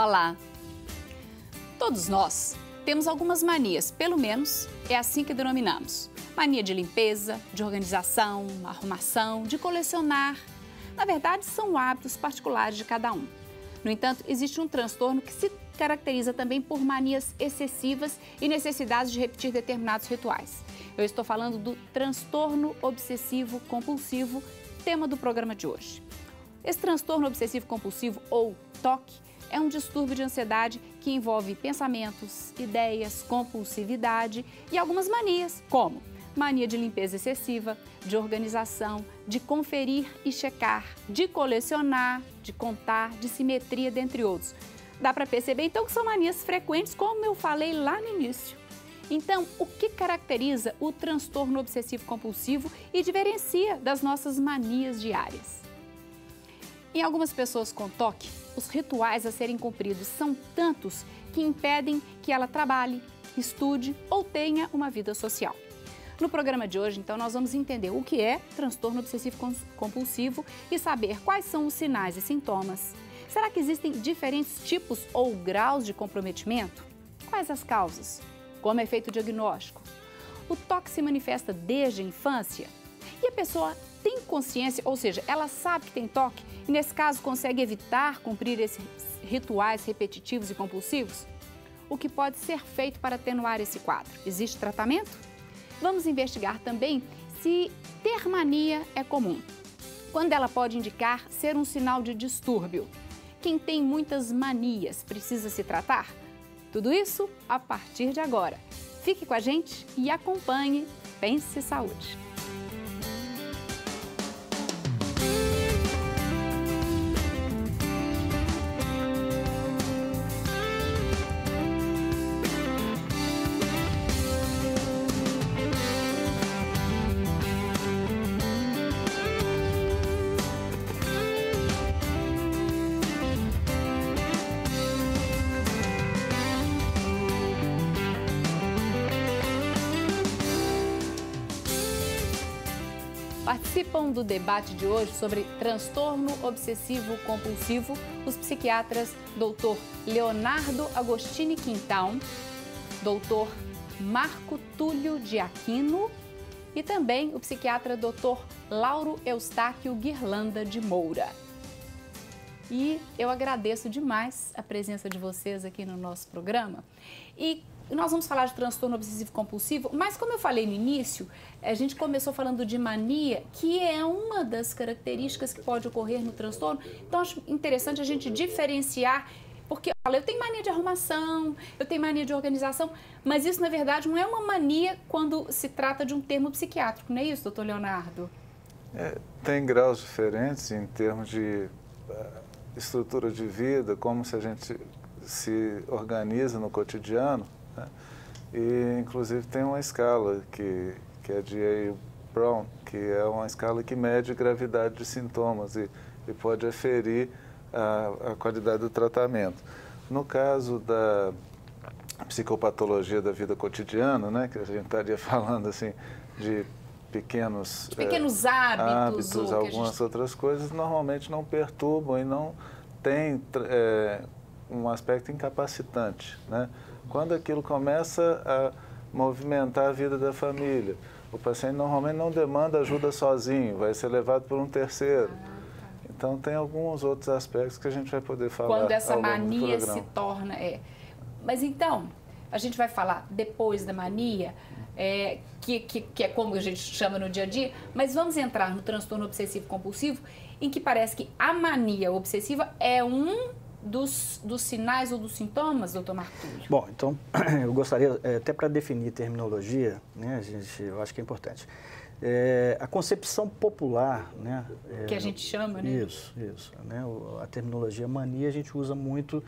Olá! Todos nós temos algumas manias, pelo menos é assim que denominamos. Mania de limpeza, de organização, arrumação, de colecionar. Na verdade, são hábitos particulares de cada um. No entanto, existe um transtorno que se caracteriza também por manias excessivas e necessidades de repetir determinados rituais. Eu estou falando do transtorno obsessivo compulsivo, tema do programa de hoje. Esse transtorno obsessivo compulsivo, ou TOC, é um distúrbio de ansiedade que envolve pensamentos, ideias, compulsividade e algumas manias, como mania de limpeza excessiva, de organização, de conferir e checar, de colecionar, de contar, de simetria, dentre outros. Dá para perceber, então, que são manias frequentes, como eu falei lá no início. Então, o que caracteriza o transtorno obsessivo-compulsivo e diferencia das nossas manias diárias? Em algumas pessoas com TOC, os rituais a serem cumpridos são tantos que impedem que ela trabalhe, estude ou tenha uma vida social. No programa de hoje, então, nós vamos entender o que é transtorno obsessivo-compulsivo e saber quais são os sinais e sintomas. Será que existem diferentes tipos ou graus de comprometimento? Quais as causas? Como é feito o diagnóstico? O TOC se manifesta desde a infância? E a pessoa tem consciência, ou seja, ela sabe que tem TOC e, nesse caso, consegue evitar cumprir esses rituais repetitivos e compulsivos? O que pode ser feito para atenuar esse quadro? Existe tratamento? Vamos investigar também se ter mania é comum. Quando ela pode indicar ser um sinal de distúrbio? Quem tem muitas manias precisa se tratar? Tudo isso a partir de agora. Fique com a gente e acompanhe Pense Saúde. Participam do debate de hoje sobre transtorno obsessivo-compulsivo os psiquiatras Dr. Leonardo Agostini Quintal, Dr. Marco Túlio de Aquino e também o psiquiatra Dr. Lauro Eustáquio Guirlanda de Moura. E eu agradeço demais a presença de vocês aqui no nosso programa. E nós vamos falar de transtorno obsessivo-compulsivo, mas como eu falei no início, a gente começou falando de mania, que é uma das características que pode ocorrer no transtorno. Então, acho interessante a gente diferenciar, porque eu tenho mania de arrumação, eu tenho mania de organização, mas isso, na verdade, não é uma mania quando se trata de um termo psiquiátrico, não é isso, doutor Leonardo? Tem graus diferentes em termos de estrutura de vida, como se a gente se organiza no cotidiano, né? E, inclusive, tem uma escala que é de A. Brown, que é uma escala que mede gravidade de sintomas e pode aferir a qualidade do tratamento. No caso da psicopatologia da vida cotidiana, né, que a gente estaria falando assim de pequenos hábitos algumas outras coisas, normalmente não perturbam e não tem um aspecto incapacitante, né? Quando aquilo começa a movimentar a vida da família, o paciente normalmente não demanda ajuda sozinho, vai ser levado por um terceiro. Então, tem alguns outros aspectos que a gente vai poder falar. Quando essa mania se torna... Mas então, a gente vai falar depois da mania, que é como a gente chama no dia a dia, mas vamos entrar no transtorno obsessivo-compulsivo, em que parece que a mania obsessiva é um dos sinais ou dos sintomas, doutor Marco Túlio? Bom, então, eu gostaria, até para definir terminologia, né, eu acho que é importante. A concepção popular, né? Que a gente chama, né? Isso, né? A terminologia mania a gente usa muito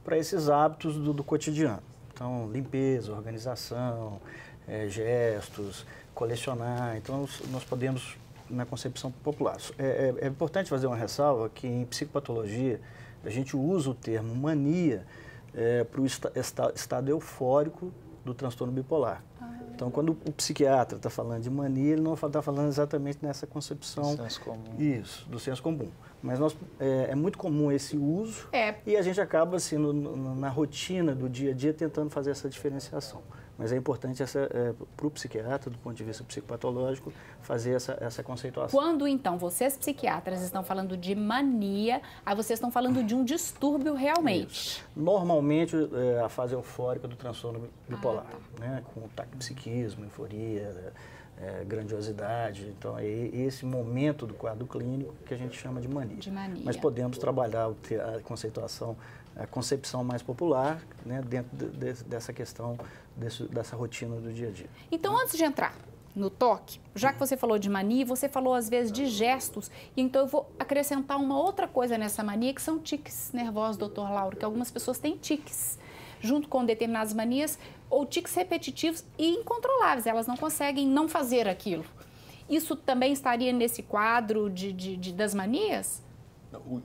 para esses hábitos do cotidiano. Então, limpeza, organização, gestos, colecionar. Então, nós podemos, na concepção popular. É importante fazer uma ressalva que em psicopatologia a gente usa o termo mania para o estado eufórico do transtorno bipolar. Então, quando o psiquiatra está falando de mania, ele não está falando exatamente nessa concepção... Do senso comum. Isso, do senso comum. Mas é muito comum esse uso e a gente acaba, assim, na rotina do dia a dia, tentando fazer essa diferenciação. Mas é importante para o psiquiatra, do ponto de vista psicopatológico, fazer essa conceituação. Quando, então, vocês psiquiatras estão falando de mania, aí vocês estão falando de um distúrbio realmente? Isso. Normalmente, a fase eufórica do transtorno bipolar, né? Com taquipsiquismo, euforia, grandiosidade. Então, é esse momento do quadro clínico que a gente chama de mania. Mas podemos trabalhar a conceituação, a concepção mais popular, né, dentro dessa questão, dessa rotina do dia a dia. Então, antes de entrar no toque, já que você falou de mania, você falou às vezes de gestos, e então eu vou acrescentar uma outra coisa nessa mania, que são tiques nervosos, doutor Lauro, que algumas pessoas têm tiques, junto com determinadas manias, ou tiques repetitivos e incontroláveis, elas não conseguem não fazer aquilo. Isso também estaria nesse quadro das manias?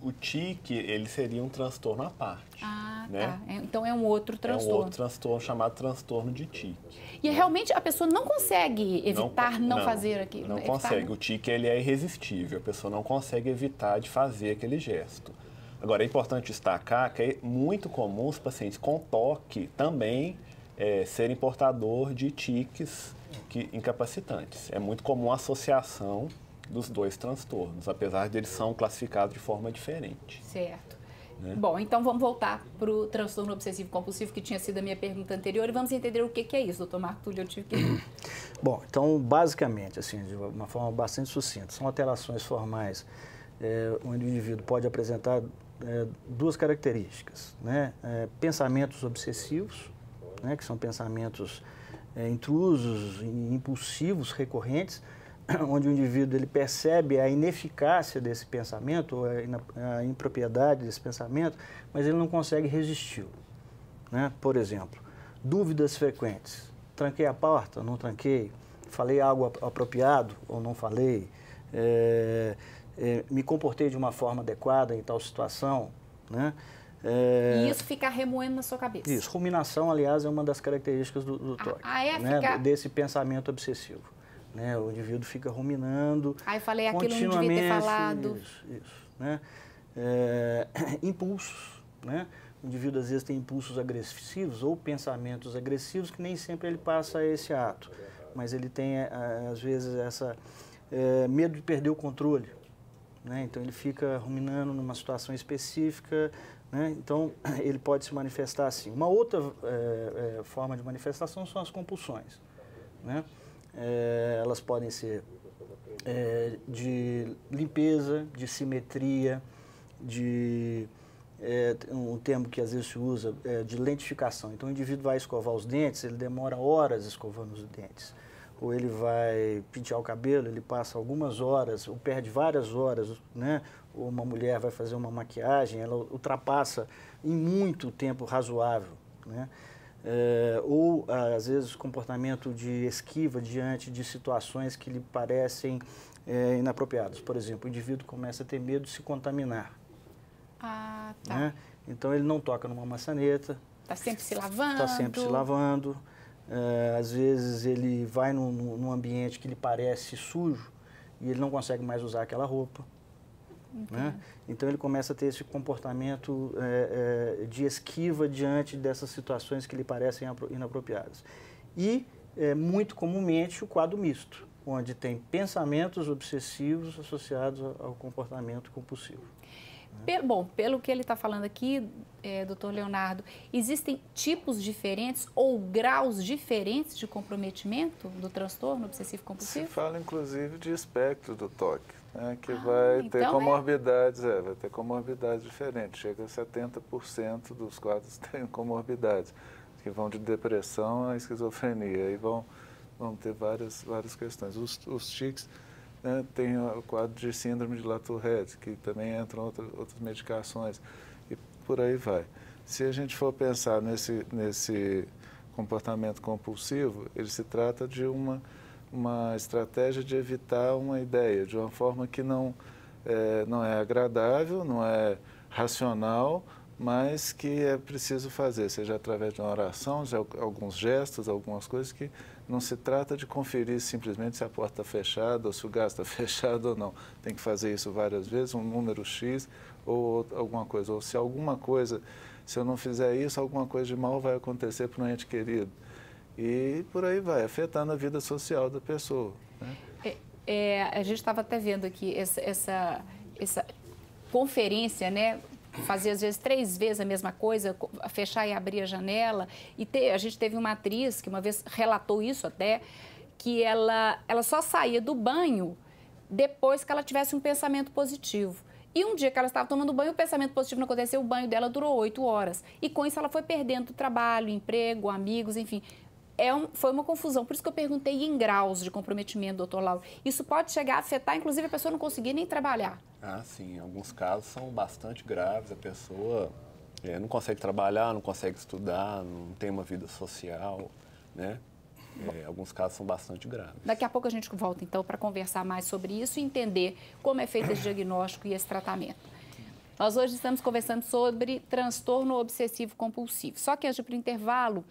O tique, ele seria um transtorno à parte. Né? Tá. Então é um outro transtorno. É um outro transtorno chamado transtorno de tique. E realmente a pessoa não consegue evitar não fazer aquilo? Não consegue. O tique, ele é irresistível. A pessoa não consegue evitar de fazer aquele gesto. Agora, é importante destacar que é muito comum os pacientes com toque também serem portador de tiques incapacitantes. É muito comum a associação dos dois transtornos, apesar de eles são classificados de forma diferente. Certo. Né? Bom, então vamos voltar para o transtorno obsessivo-compulsivo, que tinha sido a minha pergunta anterior, e vamos entender o que é isso, doutor Marco Túlio, eu tive que... Bom, então, basicamente, assim, de uma forma bastante sucinta, são alterações formais onde o indivíduo pode apresentar duas características, né? Pensamentos obsessivos, né? Que são pensamentos intrusos e impulsivos recorrentes, onde o indivíduo ele percebe a ineficácia desse pensamento, ou a impropriedade desse pensamento, mas ele não consegue resisti-lo. Né? Por exemplo, dúvidas frequentes. Tranquei a porta, não tranquei? Falei algo apropriado ou não falei? Me comportei de uma forma adequada em tal situação? Né? E isso fica remoendo na sua cabeça? Isso. Ruminação, aliás, é uma das características do toque, né? Desse pensamento obsessivo. Né? O indivíduo fica ruminando. Aí falei aquilo, não devia ter falado. Isso. Né? Impulsos. Né? O indivíduo, às vezes, tem impulsos agressivos ou pensamentos agressivos que nem sempre ele passa a esse ato. Mas ele tem, às vezes, medo de perder o controle. Né? Então, ele fica ruminando numa situação específica. Né? Então, ele pode se manifestar assim. Uma outra forma de manifestação são as compulsões. Né? Elas podem ser de limpeza, de simetria, de um termo que às vezes se usa de lentificação. Então o indivíduo vai escovar os dentes, ele demora horas escovando os dentes. Ou ele vai pentear o cabelo, ele passa algumas horas, ou perde várias horas, né? Ou uma mulher vai fazer uma maquiagem, ela ultrapassa em muito tempo razoável, né? Ou, às vezes, comportamento de esquiva diante de situações que lhe parecem inapropriadas. Por exemplo, o indivíduo começa a ter medo de se contaminar. Tá. Né? Então, ele não toca numa maçaneta. Está sempre se lavando. Está sempre se lavando. Às vezes, ele vai num ambiente que lhe parece sujo e ele não consegue mais usar aquela roupa. Né? Então ele começa a ter esse comportamento de esquiva diante dessas situações que lhe parecem inapropriadas. E, muito comumente, o quadro misto, onde tem pensamentos obsessivos associados ao comportamento compulsivo. Bom, pelo que ele está falando aqui, doutor Leonardo, existem tipos diferentes ou graus diferentes de comprometimento do transtorno obsessivo-compulsivo? Se fala, inclusive, de espectro do toque, né, que vai ter comorbidades, vai ter comorbidades diferentes. Chega a 70% dos quadros têm comorbidades, que vão de depressão a esquizofrenia, e vão ter várias questões. Os tics, né, tem o quadro de síndrome de Latourette, que também entram outras medicações, e por aí vai. Se a gente for pensar nesse comportamento compulsivo, ele se trata de uma estratégia de evitar uma ideia, de uma forma que não é agradável, não é racional, mas que é preciso fazer, seja através de uma oração, de alguns gestos, algumas coisas que Não se trata de conferir simplesmente se a porta está fechada ou se o gás está fechado ou não. Tem que fazer isso várias vezes, um número X ou alguma coisa. Ou se alguma coisa, se eu não fizer isso, alguma coisa de mal vai acontecer para um ente querido. E por aí vai, afetando a vida social da pessoa, né? A gente estava até vendo aqui essa conferência, né? Fazer às vezes 3 vezes a mesma coisa, fechar e abrir a janela. E a gente teve uma atriz que uma vez relatou isso até, que ela só saía do banho depois que ela tivesse um pensamento positivo. E um dia que ela estava tomando banho, o pensamento positivo não aconteceu, o banho dela durou 8 horas. E com isso ela foi perdendo trabalho, emprego, amigos, enfim. Foi uma confusão. Por isso que eu perguntei em graus de comprometimento, doutor Lauro. Isso pode chegar a afetar, inclusive, a pessoa não conseguir nem trabalhar. Ah, sim. Alguns casos são bastante graves. A pessoa não consegue trabalhar, não consegue estudar, não tem uma vida social, né? Alguns casos são bastante graves. Daqui a pouco a gente volta, então, para conversar mais sobre isso e entender como é feito esse diagnóstico e esse tratamento. Nós hoje estamos conversando sobre transtorno obsessivo compulsivo. Só que antes de ir para o intervalo,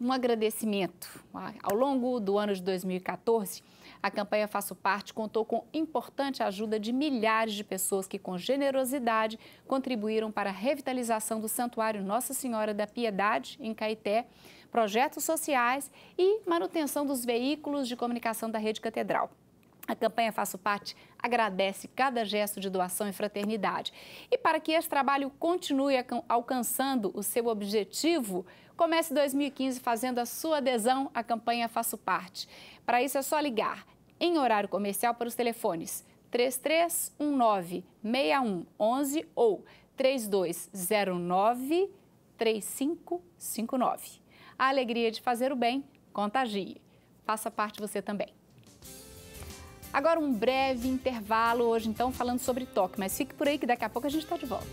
um agradecimento. Ao longo do ano de 2014, a campanha Faço Parte contou com importante ajuda de milhares de pessoas que, com generosidade, contribuíram para a revitalização do Santuário Nossa Senhora da Piedade, em Caeté, projetos sociais e manutenção dos veículos de comunicação da Rede Catedral. A campanha Faço Parte agradece cada gesto de doação e fraternidade. E para que esse trabalho continue alcançando o seu objetivo, comece 2015 fazendo a sua adesão à campanha Faço Parte. Para isso é só ligar em horário comercial para os telefones 3319-6111 ou 3209-3559. A alegria de fazer o bem contagie. Faça parte você também. Agora um breve intervalo hoje, então, falando sobre toque, mas fique por aí que daqui a pouco a gente está de volta.